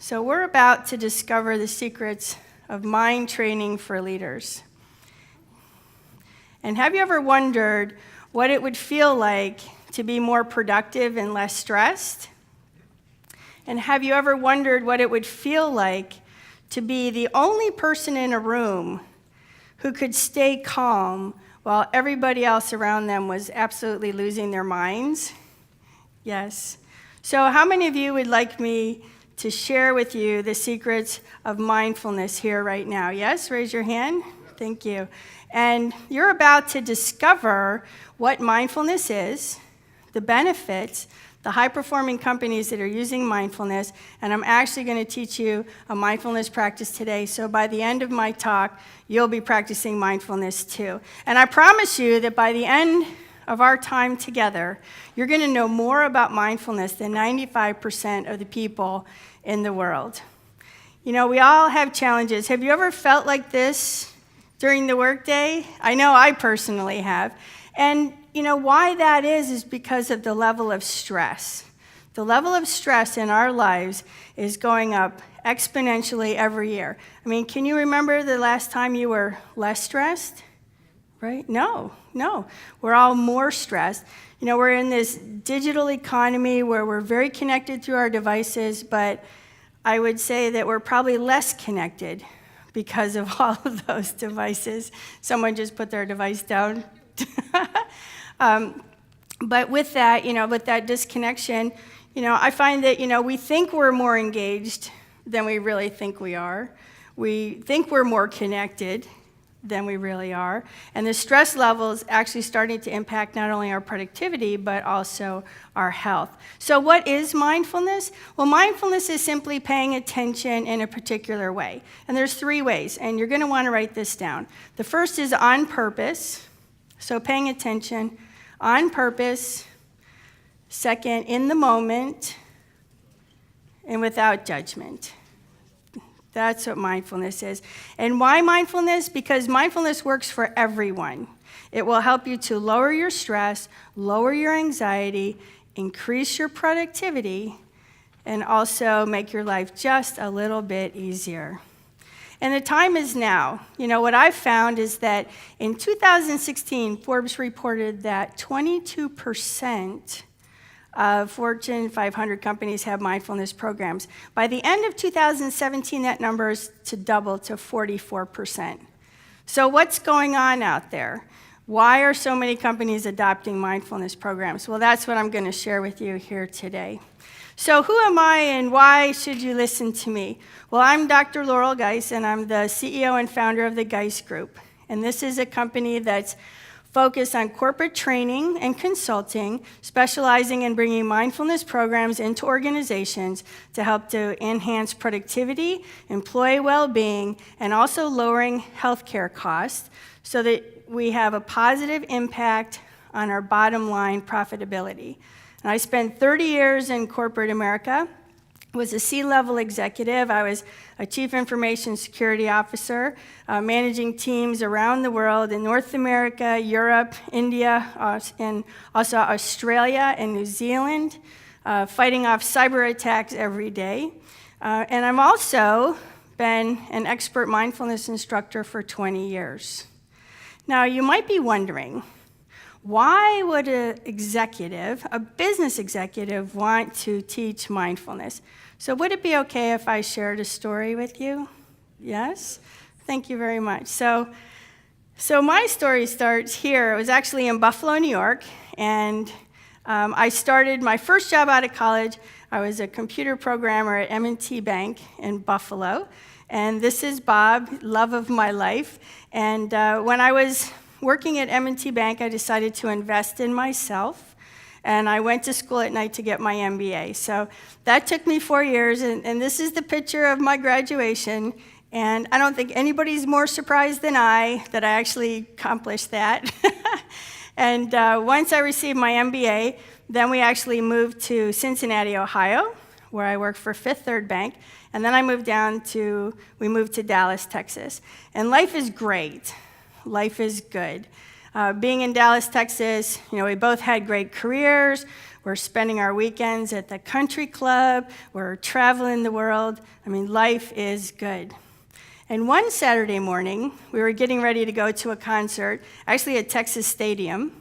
So we're about to discover the secrets of mind training for leaders. And have you ever wondered what it would feel like to be more productive and less stressed? And have you ever wondered what it would feel like to be the only person in a room who could stay calm while everybody else around them was absolutely losing their minds? Yes. So how many of you would like me to share with you the secrets of mindfulness here right now? Yes? Raise your hand. Thank you. And you're about to discover what mindfulness is, the benefits, the high-performing companies that are using mindfulness, and I'm actually going to teach you a mindfulness practice today, so by the end of my talk, you'll be practicing mindfulness too. And I promise you that by the end of our time together, you're going to know more about mindfulness than 95% of the people in the world. You know, we all have challenges. Have you ever felt like this during the workday? I know I personally have. And you know, why that is because of the level of stress. The level of stress in our lives is going up exponentially every year. I mean, can you remember the last time you were less stressed? Right? No. We're all more stressed. You know, we're in this digital economy where we're very connected through our devices, but I would say that we're probably less connected because of all of those devices. Someone just put their device down. But with that, with that disconnection, I find that, we think we're more engaged than we really think we are. We think we're more connected than we really are. And the stress level is actually starting to impact not only our productivity, but also our health. So what is mindfulness? Well, mindfulness is simply paying attention in a particular way. And there's 3 ways, and you're going to want to write this down. The first is on purpose, so paying attention on purpose. Second, in the moment, and without judgment. That's what mindfulness is. And why mindfulness? Because mindfulness works for everyone. It will help you to lower your stress, lower your anxiety, increase your productivity, and also make your life just a little bit easier. And the time is now. What I've found is that in 2016, Forbes reported that 22% of Fortune 500 companies have mindfulness programs. By the end of 2017, that number is to double to 44%. So what's going on out there? Why are so many companies adopting mindfulness programs? Well, that's what I'm going to share with you here today. So who am I and why should you listen to me? Well, I'm Dr. Laurel Geise, and I'm the CEO and founder of the Geise Group. And this is a company that's focused on corporate training and consulting, specializing in bringing mindfulness programs into organizations to help to enhance productivity, employee well-being, and also lowering healthcare costs so that we have a positive impact on our bottom line profitability. And I spent 30 years in corporate America, was a C-level executive. I was a chief information security officer, managing teams around the world in North America, Europe, India, and also Australia and New Zealand, fighting off cyber attacks every day. And I've also been an expert mindfulness instructor for 20 years. Now, you might be wondering, why would a business executive, want to teach mindfulness? So would it be okay if I shared a story with you? Yes? Thank you very much. So my story starts here. It was actually in Buffalo, New York, and I started my first job out of college. I was a computer programmer at M&T Bank in Buffalo, and this is Bob, love of my life. And when I was working at M&T Bank, I decided to invest in myself, and I went to school at night to get my MBA. So that took me 4 years, and this is the picture of my graduation, and I don't think anybody's more surprised than I that I actually accomplished that. And once I received my MBA, then we actually moved to Cincinnati, Ohio, where I worked for Fifth Third Bank, and then we moved to Dallas, Texas. And life is great. Life is good. Being in Dallas, Texas, we both had great careers. We're spending our weekends at the country club. We're traveling the world. I mean, life is good. And one Saturday morning, we were getting ready to go to a concert, actually at Texas Stadium.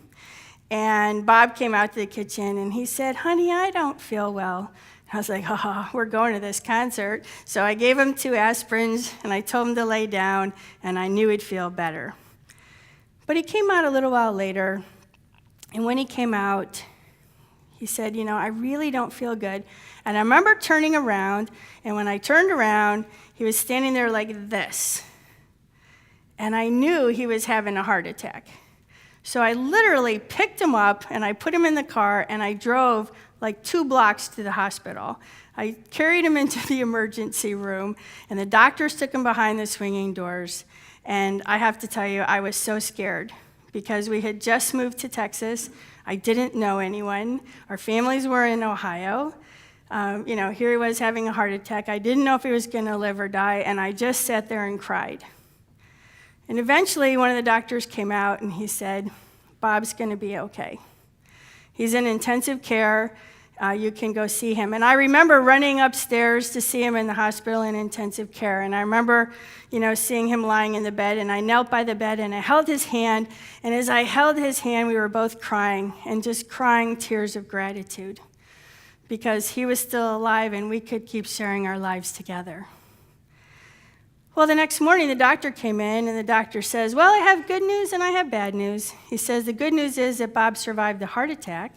And Bob came out to the kitchen and he said, "Honey, I don't feel well." I was like, "Oh, we're going to this concert." So I gave him 2 aspirins and I told him to lay down and I knew he'd feel better. But he came out a little while later, and when he came out, he said, "I really don't feel good." And I remember turning around, and when I turned around, he was standing there like this. And I knew he was having a heart attack. So I literally picked him up and I put him in the car and I drove like 2 blocks to the hospital. I carried him into the emergency room and the doctors took him behind the swinging doors. And I have to tell you, I was so scared because we had just moved to Texas. I didn't know anyone. Our families were in Ohio. Here he was having a heart attack. I didn't know if he was going to live or die, and I just sat there and cried. And eventually, one of the doctors came out, and he said, "Bob's going to be okay. He's in intensive care. You can go see him." And I remember running upstairs to see him in the hospital in intensive care. And I remember, seeing him lying in the bed, and I knelt by the bed, and I held his hand. And as I held his hand, we were both crying, and just crying tears of gratitude, because he was still alive, and we could keep sharing our lives together. Well, the next morning, the doctor came in, and the doctor says, "Well, I have good news and I have bad news." He says, "The good news is that Bob survived the heart attack.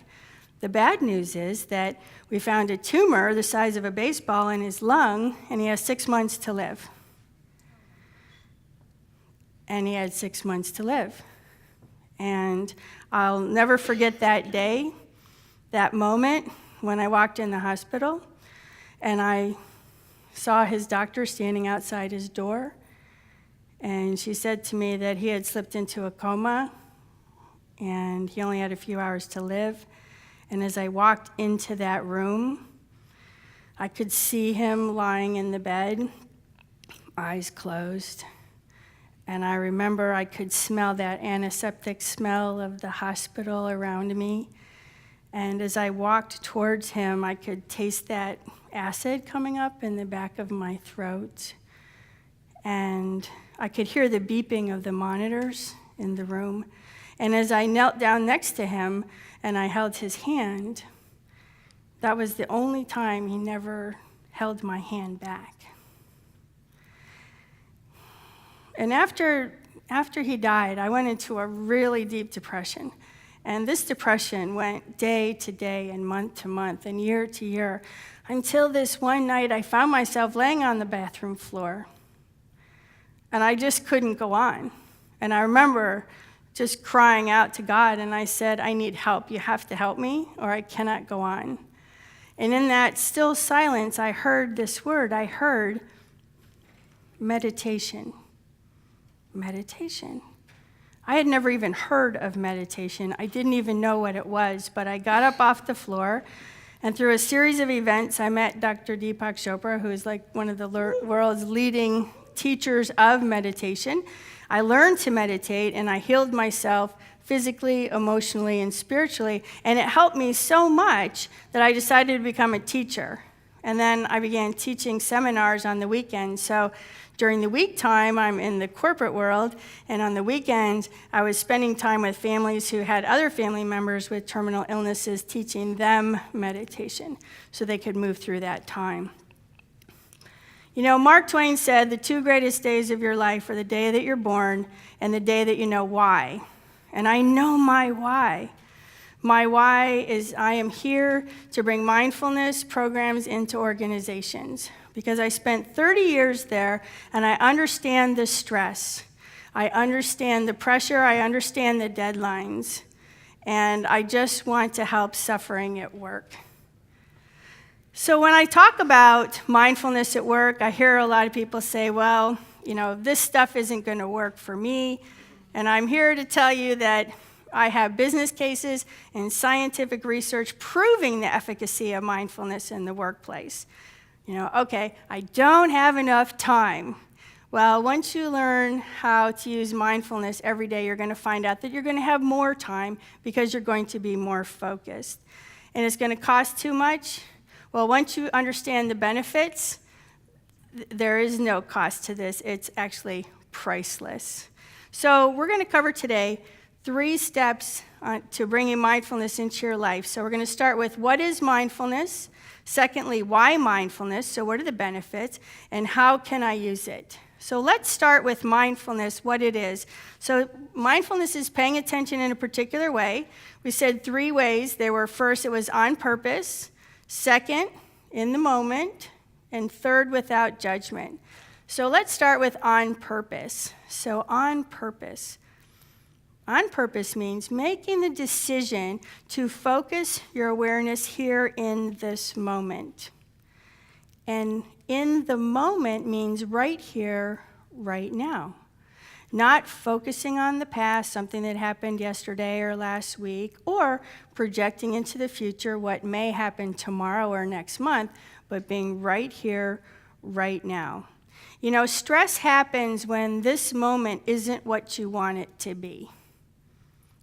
The bad news is that we found a tumor the size of a baseball in his lung, and he has 6 months to live." And he had 6 months to live. And I'll never forget that day, that moment when I walked in the hospital, and I saw his doctor standing outside his door, and she said to me that he had slipped into a coma, and he only had a few hours to live. And as I walked into that room, I could see him lying in the bed, eyes closed. And I remember I could smell that antiseptic smell of the hospital around me. And as I walked towards him, I could taste that acid coming up in the back of my throat. And I could hear the beeping of the monitors in the room. And as I knelt down next to him and I held his hand, that was the only time he never held my hand back. And after he died, I went into a really deep depression. And this depression went day to day and month to month and year to year, until this one night I found myself laying on the bathroom floor. And I just couldn't go on. And I remember just crying out to God, and I said, "I need help. You have to help me, or I cannot go on." And in that still silence, I heard this word. I heard meditation. Meditation. I had never even heard of meditation. I didn't even know what it was, but I got up off the floor, and through a series of events, I met Dr. Deepak Chopra, who is like one of the world's leading teachers of meditation. I learned to meditate, and I healed myself physically, emotionally, and spiritually, and it helped me so much that I decided to become a teacher. And then I began teaching seminars on the weekends. So during the week time, I'm in the corporate world, and on the weekends, I was spending time with families who had other family members with terminal illnesses, teaching them meditation so they could move through that time. Mark Twain said, "The 2 greatest days of your life are the day that you're born and the day that you know why." And I know my why. My why is I am here to bring mindfulness programs into organizations, because I spent 30 years there, and I understand the stress. I understand the pressure. I understand the deadlines. And I just want to help suffering at work. So when I talk about mindfulness at work, I hear a lot of people say, "Well, this stuff isn't going to work for me." And I'm here to tell you that I have business cases and scientific research proving the efficacy of mindfulness in the workplace. Okay, I don't have enough time. Well, once you learn how to use mindfulness every day, you're going to find out that you're going to have more time because you're going to be more focused. and it's going to cost too much. Well, once you understand the benefits, there is no cost to this. It's actually priceless. So we're going to cover today 3 steps to bringing mindfulness into your life. So we're going to start with what is mindfulness? Secondly, why mindfulness? So what are the benefits? And how can I use it? So let's start with mindfulness, what it is. So mindfulness is paying attention in a particular way. We said 3 ways. First, it was on purpose. Second, in the moment. And third, without judgment. So let's start with on purpose. So on purpose. On purpose means making the decision to focus your awareness here in this moment. And in the moment means right here, right now. Not focusing on the past, something that happened yesterday or last week, or projecting into the future what may happen tomorrow or next month, but being right here, right now. You know, stress happens when this moment isn't what you want it to be.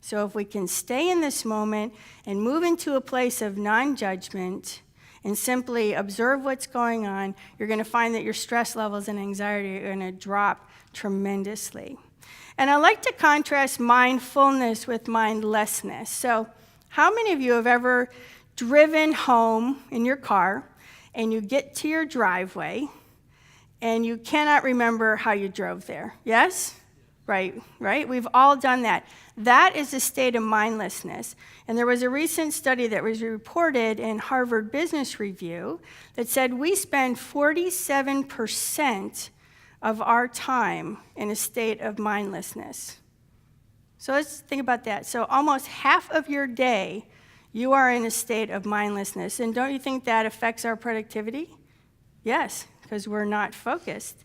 So if we can stay in this moment and move into a place of non-judgment and simply observe what's going on, you're going to find that your stress levels and anxiety are going to drop tremendously. And I like to contrast mindfulness with mindlessness. So how many of you have ever driven home in your car and you get to your driveway and you cannot remember how you drove there? Yes? Right? We've all done that. That is a state of mindlessness. And there was a recent study that was reported in Harvard Business Review that said we spend 47% of our time in a state of mindlessness. So let's think about that. So almost half of your day, you are in a state of mindlessness. And don't you think that affects our productivity? Yes, because we're not focused.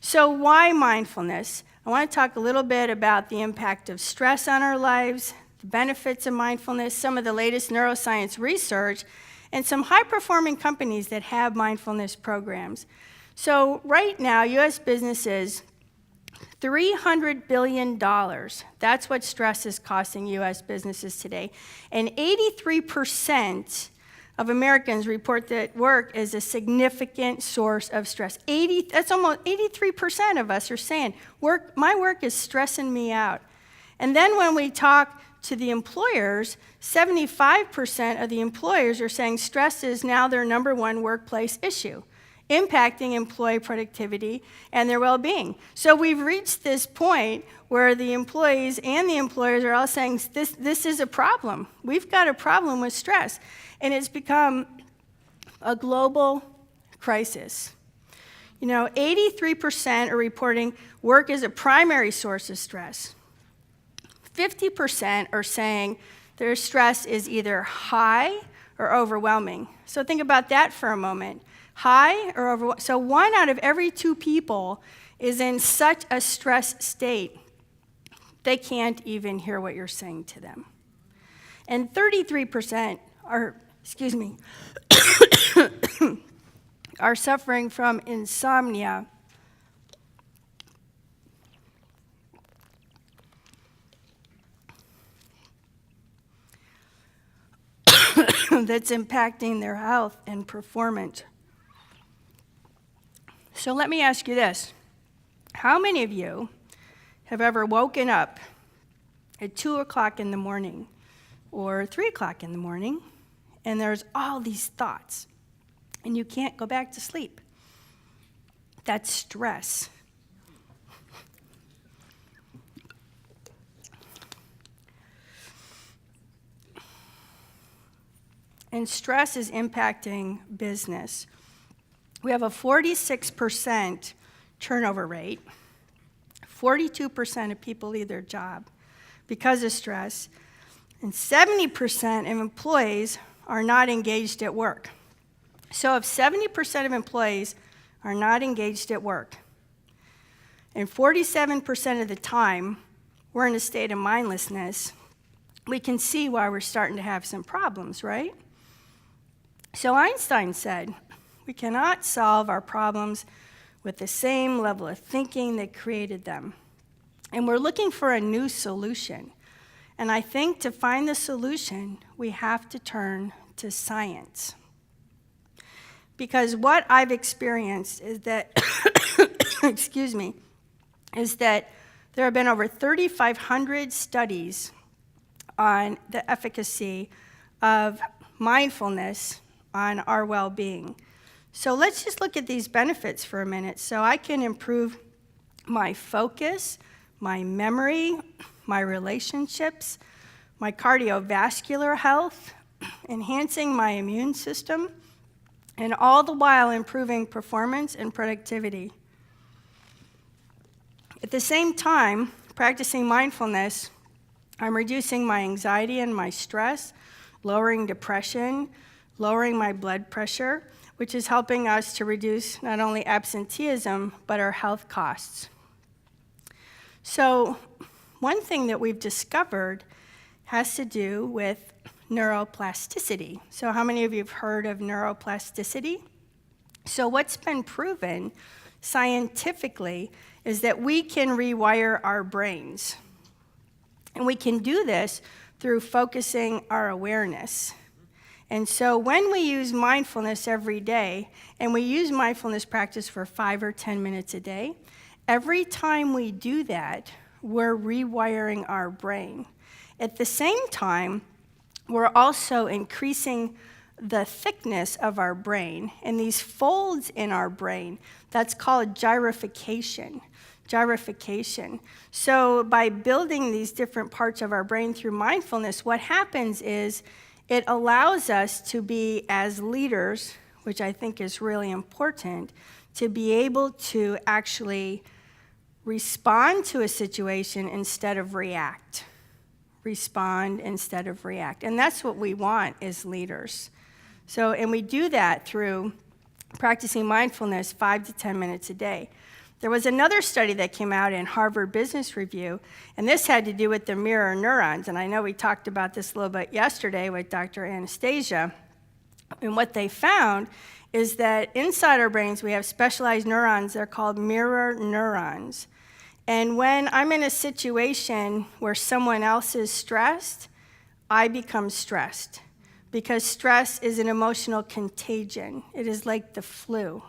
So why mindfulness? I want to talk a little bit about the impact of stress on our lives, the benefits of mindfulness, some of the latest neuroscience research, and some high-performing companies that have mindfulness programs. So right now, U.S. businesses, $300 billion. That's what stress is costing U.S. businesses today. And 83% of Americans report that work is a significant source of stress. That's almost 83% of us are saying, my work is stressing me out. And then when we talk to the employers, 75% of the employers are saying stress is now their number 1 workplace issue, impacting employee productivity and their well-being. So we've reached this point where the employees and the employers are all saying this is a problem. We've got a problem with stress. And it's become a global crisis. You know, 83% are reporting work is a primary source of stress. 50% are saying their stress is either high or overwhelming. So think about that for a moment. High or overwhelming. So 1 out of every 2 people is in such a stress state, they can't even hear what you're saying to them. And 33% are suffering from insomnia. That's impacting their health and performance. So let me ask you this. How many of you have ever woken up at 2 o'clock in the morning or 3 o'clock in the morning, and there's all these thoughts, and you can't go back to sleep? That's stress. And stress is impacting business. We have a 46% turnover rate. 42% of people leave their job because of stress. And 70% of employees are not engaged at work. So if 70% of employees are not engaged at work, and 47% of the time we're in a state of mindlessness, we can see why we're starting to have some problems, right? So Einstein said, we cannot solve our problems with the same level of thinking that created them. And we're looking for a new solution. And I think to find the solution, we have to turn to science. Because what I've experienced is that, excuse me, is that there have been over 3,500 studies on the efficacy of mindfulness on our well-being. So let's just look at these benefits for a minute. So I can improve my focus, my memory, my relationships, my cardiovascular health, enhancing my immune system, and all the while improving performance and productivity. At the same time, practicing mindfulness, I'm reducing my anxiety and my stress, lowering depression, lowering my blood pressure, which is helping us to reduce not only absenteeism, but our health costs. So one thing that we've discovered has to do with neuroplasticity. So how many of you have heard of neuroplasticity? So what's been proven scientifically is that we can rewire our brains. And we can do this through focusing our awareness. And so when we use mindfulness every day, and we use mindfulness practice for 5 or 10 minutes a day, every time we do that, we're rewiring our brain. At the same time, we're also increasing the thickness of our brain and these folds in our brain. That's called gyrification. So by building these different parts of our brain through mindfulness, what happens is it allows us to be, as leaders, which I think is really important, to be able to actually respond to a situation instead of react. Respond instead of react. And that's what we want as leaders. So, and we do that through practicing mindfulness 5 to 10 minutes a day. There was another study that came out in Harvard Business Review, and this had to do with the mirror neurons. And I know we talked about this a little bit yesterday with Dr. Anastasia. And what they found is that inside our brains, we have specialized neurons. They're called mirror neurons. And when I'm in a situation where someone else is stressed, I become stressed. Because stress is an emotional contagion. It is like the flu.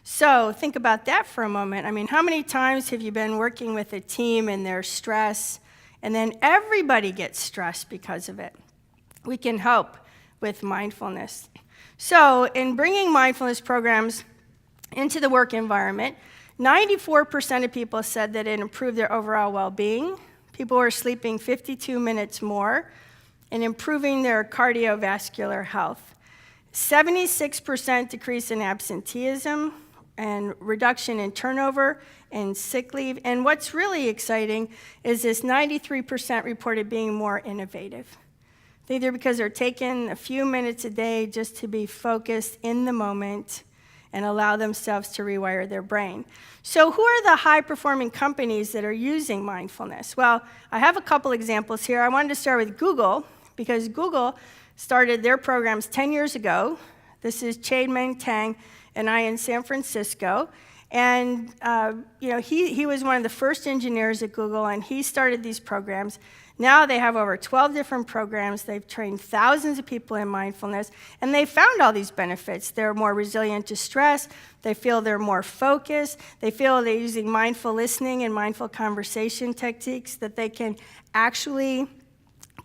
So think about that for a moment. I mean, how many times have you been working with a team and there's stress, and then everybody gets stressed because of it? We can help with mindfulness. So in bringing mindfulness programs into the work environment, 94% of people said that it improved their overall well-being. People were sleeping 52 minutes more and improving their cardiovascular health. 76% decrease in absenteeism and reduction in turnover and sick leave. And what's really exciting is this 93% reported being more innovative. Either because they're taking a few minutes a day just to be focused in the moment and allow themselves to rewire their brain. So who are the high-performing companies that are using mindfulness? Well, I have a couple examples here. I wanted to start with Google, because Google started their programs 10 years ago. This is Chade-Meng Tang and I in San Francisco. And he was one of the first engineers at Google, and he started these programs. Now they have over 12 different programs. They've trained thousands of people in mindfulness, and they found all these benefits. They're more resilient to stress. They feel they're more focused. They feel they're using mindful listening and mindful conversation techniques that they can actually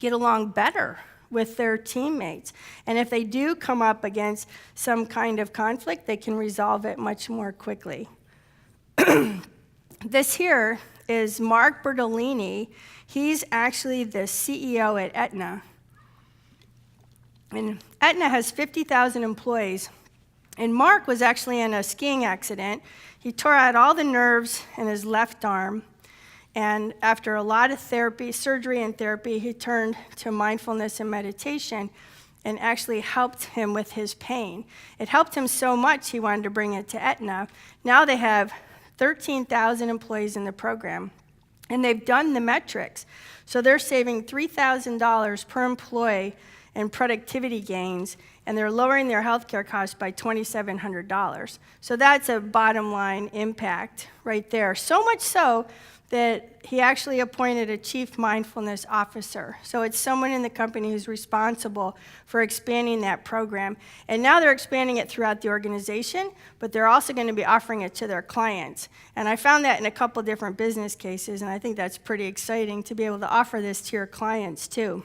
get along better with their teammates. And if they do come up against some kind of conflict, they can resolve it much more quickly. This here is Mark Bertolini. He's actually the CEO at Aetna. And Aetna has 50,000 employees. And Mark was actually in a skiing accident. He tore out all the nerves in his left arm. And after a lot of therapy, surgery and therapy, he turned to mindfulness and meditation and actually helped him with his pain. It helped him so much he wanted to bring it to Aetna. Now they have 13,000 employees in the program, and they've done the metrics. So they're saving $3,000 per employee in productivity gains, and they're lowering their healthcare costs by $2,700. So that's a bottom line impact right there. So much so that he actually appointed a chief mindfulness officer. So it's someone in the company who's responsible for expanding that program. And now they're expanding it throughout the organization, but they're also going to be offering it to their clients. And I found that in a couple different business cases, and I think that's pretty exciting to be able to offer this to your clients too.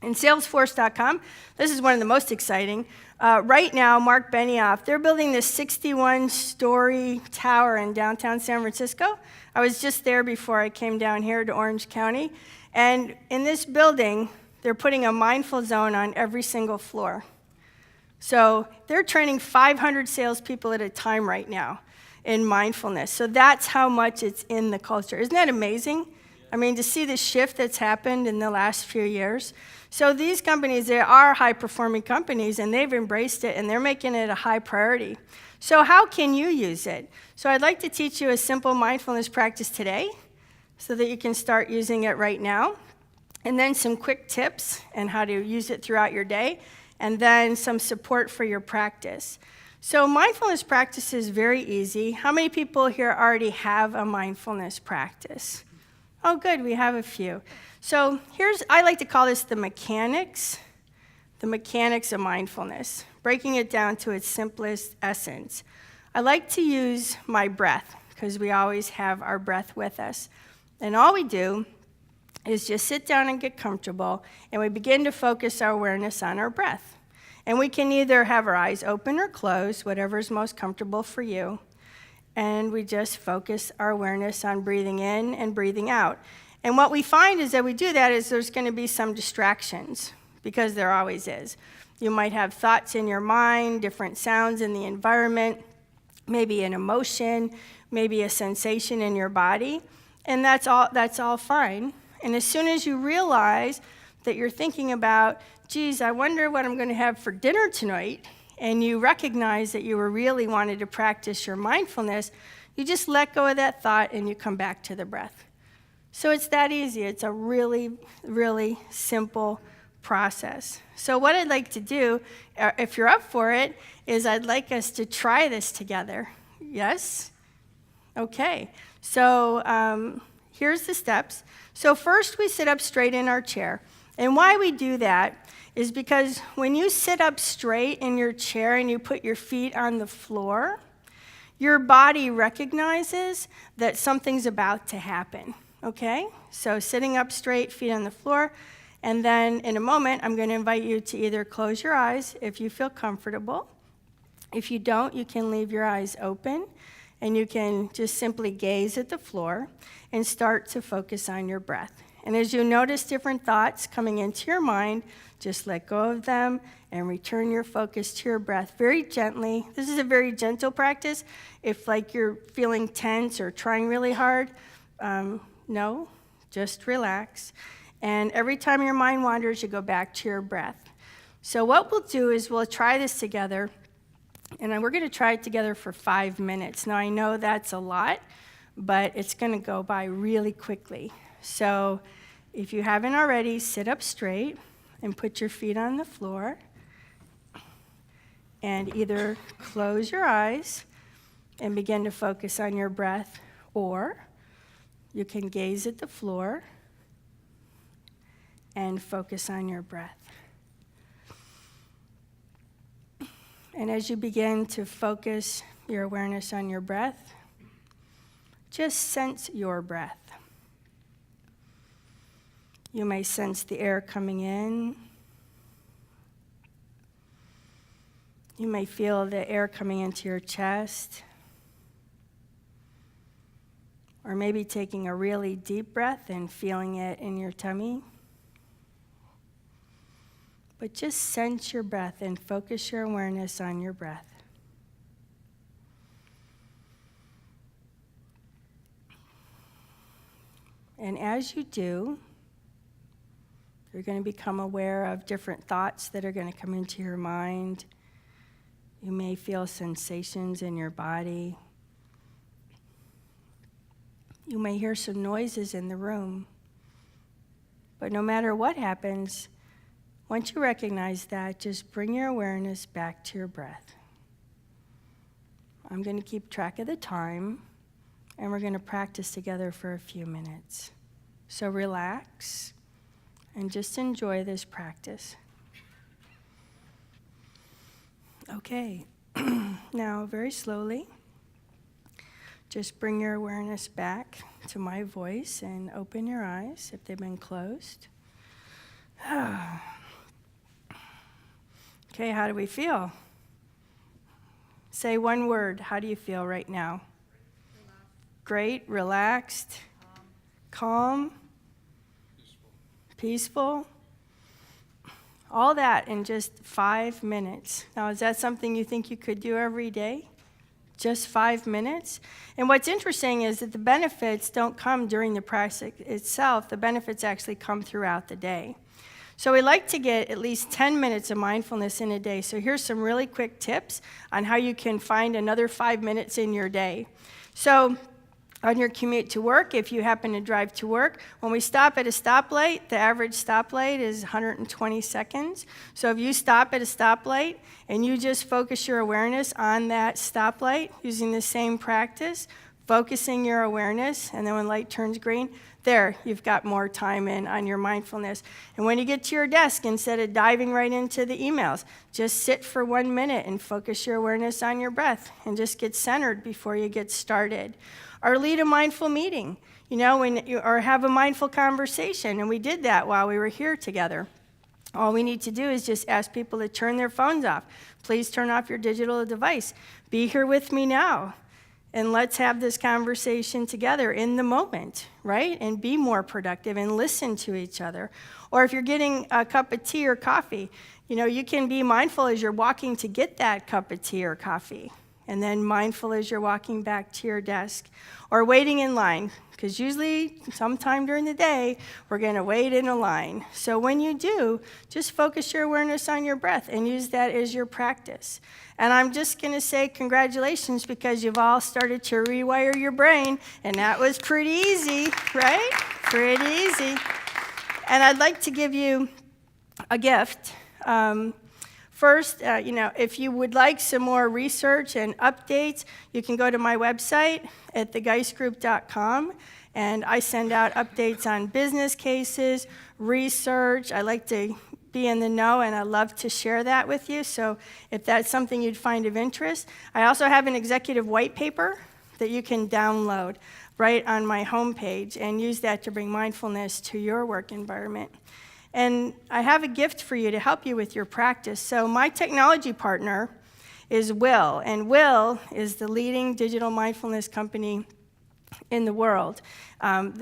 In Salesforce.com, this is one of the most exciting. Right now, Mark Benioff, they're building this 61-story tower in downtown San Francisco. I was just there before I came down here to Orange County. And in this building, they're putting a mindful zone on every single floor. So they're training 500 salespeople at a time right now in mindfulness. So that's how much it's in the culture. Isn't that amazing? I mean, to see the shift that's happened in the last few years. So these companies, they are high-performing companies, and they've embraced it, and they're making it a high priority. So how can you use it? So I'd like to teach you a simple mindfulness practice today so that you can start using it right now, and then some quick tips on how to use it throughout your day, and then some support for your practice. So mindfulness practice is very easy. How many people here already have a mindfulness practice? Oh, good, we have a few. So I like to call this the mechanics of mindfulness, breaking it down to its simplest essence. I like to use my breath, because we always have our breath with us. And all we do is just sit down and get comfortable, and we begin to focus our awareness on our breath. And we can either have our eyes open or closed, whatever's most comfortable for you. And we just focus our awareness on breathing in and breathing out. And what we find is that we do that is there's going to be some distractions, because there always is. You might have thoughts in your mind, different sounds in the environment, maybe an emotion, maybe a sensation in your body, and that's all fine. And as soon as you realize that you're thinking about, geez, I wonder what I'm going to have for dinner tonight, and you recognize that you really wanted to practice your mindfulness, you just let go of that thought and you come back to the breath. So it's that easy. It's a really, really simple process. So what I'd like to do, if you're up for it, is I'd like us to try this together. Yes? Okay. So here's the steps. So first we sit up straight in our chair. And why we do that is because when you sit up straight in your chair and you put your feet on the floor, your body recognizes that something's about to happen. Okay? So sitting up straight, feet on the floor, and then in a moment, I'm going to invite you to either close your eyes if you feel comfortable. If you don't, you can leave your eyes open, and you can just simply gaze at the floor and start to focus on your breath. And as you notice different thoughts coming into your mind, just let go of them and return your focus to your breath very gently. This is a very gentle practice. If you're feeling tense or trying really hard, no, just relax. And every time your mind wanders, you go back to your breath. So what we'll do is we'll try this together, and we're going to try it together for 5 minutes. Now, I know that's a lot, but it's going to go by really quickly. So if you haven't already, sit up straight and put your feet on the floor, and either close your eyes and begin to focus on your breath, or you can gaze at the floor and focus on your breath. And as you begin to focus your awareness on your breath, just sense your breath. You may sense the air coming in. You may feel the air coming into your chest. Or maybe taking a really deep breath and feeling it in your tummy. But just sense your breath and focus your awareness on your breath. And as you do, you're going to become aware of different thoughts that are going to come into your mind. You may feel sensations in your body. You may hear some noises in the room. But no matter what happens, once you recognize that, just bring your awareness back to your breath. I'm going to keep track of the time. and we're going to practice together for a few minutes. So relax and just enjoy this practice. Okay, now very slowly, just bring your awareness back to my voice and open your eyes if they've been closed. Okay, how do we feel? Say one word. How do you feel right now? Great, relaxed, calm, peaceful. All that in just 5 minutes. Now, is that something you think you could do every day? Just 5 minutes? And what's interesting is that the benefits don't come during the practice itself. The benefits actually come throughout the day. So we like to get at least 10 minutes of mindfulness in a day. So here's some really quick tips on how you can find another 5 minutes in your day. So on your commute to work, if you happen to drive to work, when we stop at a stoplight, the average stoplight is 120 seconds. So if you stop at a stoplight and you just focus your awareness on that stoplight using the same practice, focusing your awareness, and then when light turns green, there, you've got more time in on your mindfulness. And when you get to your desk, instead of diving right into the emails, just sit for 1 minute and focus your awareness on your breath and just get centered before you get started. Or lead a mindful meeting, or have a mindful conversation. And we did that while we were here together. All we need to do is just ask people to turn their phones off. Please turn off your digital device. Be here with me now. And let's have this conversation together in the moment, right? And be more productive and listen to each other. Or if you're getting a cup of tea or coffee, you can be mindful as you're walking to get that cup of tea or coffee. And then mindful as you're walking back to your desk. Or waiting in line, because usually sometime during the day, we're going to wait in a line. So when you do, just focus your awareness on your breath and use that as your practice. And I'm just going to say congratulations because you've all started to rewire your brain, and that was pretty easy, right? Pretty easy. And I'd like to give you a gift. First, if you would like some more research and updates, you can go to my website at thegeisegroup.com, and I send out updates on business cases, research. I like to be in the know, and I love to share that with you. So if that's something you'd find of interest, I also have an executive white paper that you can download right on my homepage and use that to bring mindfulness to your work environment. And I have a gift for you to help you with your practice. So my technology partner is Will, and Will is the leading digital mindfulness company in the world.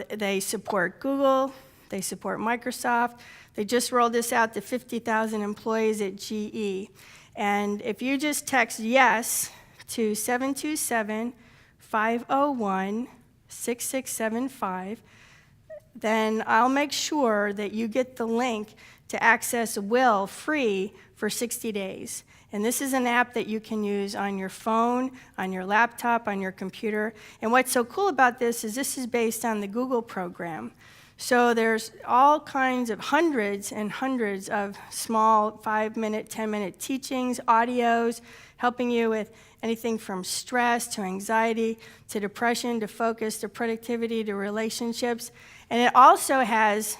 They support Google, they support Microsoft. They just rolled this out to 50,000 employees at GE. And if you just text YES to 727-501-6675, then I'll make sure that you get the link to access Will free for 60 days. And this is an app that you can use on your phone, on your laptop, on your computer. And what's so cool about this is based on the Google program. So there's all kinds of hundreds and hundreds of small 5-minute, 10-minute teachings, audios, helping you with anything from stress to anxiety to depression to focus to productivity to relationships. And it also has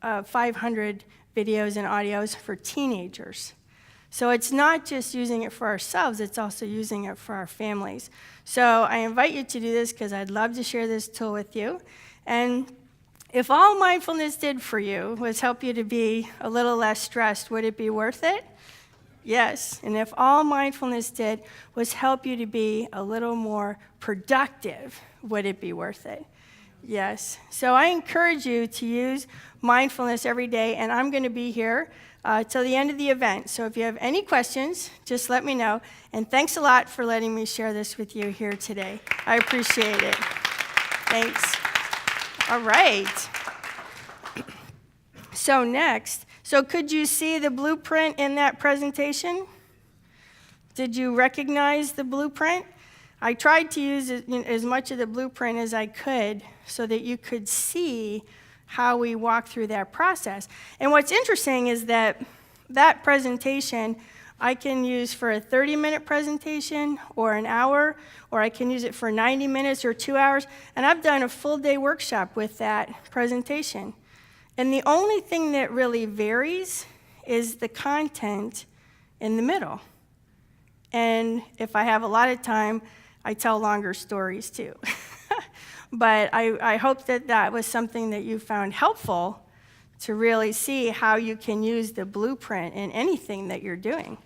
500 videos and audios for teenagers. So it's not just using it for ourselves, it's also using it for our families. So I invite you to do this because I'd love to share this tool with you. And if all mindfulness did for you was help you to be a little less stressed, would it be worth it? Yes. And if all mindfulness did was help you to be a little more productive, would it be worth it? Yes. So I encourage you to use mindfulness every day, and I'm going to be here till the end of the event. So if you have any questions, just let me know. And thanks a lot for letting me share this with you here today. I appreciate it. Thanks. All right. So next, could you see the blueprint in that presentation? Did you recognize the blueprint? I tried to use as much of the blueprint as I could so that you could see how we walk through that process. And what's interesting is that presentation I can use for a 30-minute presentation or an hour, or I can use it for 90 minutes or 2 hours. And I've done a full-day workshop with that presentation. And the only thing that really varies is the content in the middle. And if I have a lot of time, I tell longer stories too. But I hope that that was something that you found helpful to really see how you can use the blueprint in anything that you're doing.